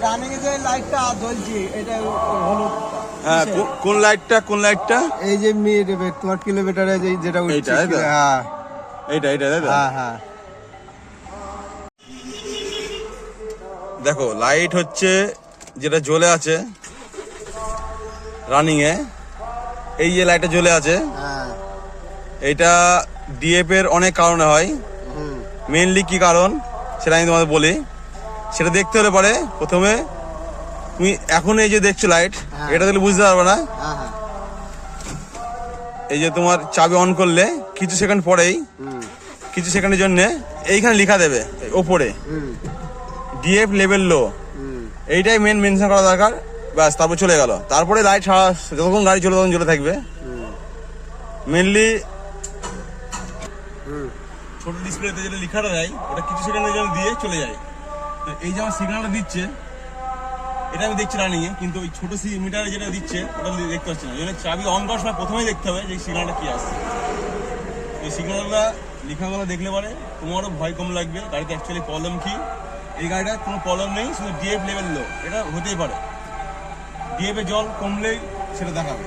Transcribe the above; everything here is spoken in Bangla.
রানিং এ যে লাইটটা জ্বলছে এটা হলুদ। হ্যাঁ, কোন লাইটটা কোন লাইটটা? এই যে তোমার কিলোমিটারে যেটা উঠছে। হ্যাঁ এইটা তাই তো? হ্যাঁ হ্যাঁ। দেখো লাইট হচ্ছে যেটা জ্বলে আছে রানিং এ, এই যে লাইটটা জ্বলে আছে হ্যাঁ এইটা ডিএফ এর অনেক কারণে হয়। মেইনলি কি কারণ সেটা আমি তোমাদের বলি। সেটা দেখতে হলে পরে প্রথমে তুমি এখন এই যে দেখছো লাইট, এটা দেখলে বুঝতে পারবে না। হ্যাঁ এই যে তোমার চাবি অন করলে কিছু সেকেন্ড পরেই, কিছু সেকেন্ডের জন্য এইখানে লেখা দেবে ওপরে ডিএফ লেভেল লো, এইটাই মেনশন করা দরকার। ব্যাস, তারপর চলে গেল। তারপরে লাইট সারা যতক্ষণ গাড়ি চলে তখন জ্বলে থাকবে। মেনলি ছোট ডিসপ্লেতে যেটা লেখাটা দেয় ওটা কিছু সেকেন্ডের জন্য দিয়ে চলে যায়। তো এই যে আমার সিগন্যালটা দিচ্ছে এটা আমি দেখছি রানিং এ, কিন্তু ওই ছোট মিটারে যেটা দিচ্ছে ওটা দেখতে পাচ্ছি না। এই জন্য চাবি অন করার সময় প্রথমেই দেখতে হবে যে সিগন্যালটা কি আসছে। এই সিগন্যালটা লেখাগুলো দেখলে পরে তোমারও ভয় কম লাগবে গাড়িতে অ্যাকচুয়ালি প্রবলেম কি। এই গাড়িটার কোনো প্রবলেম নেই, শুধু ডিএফ লেভেল লো, এটা হতেই পারে। ডিএফ এ জল কমলেই সেটা দেখাবে।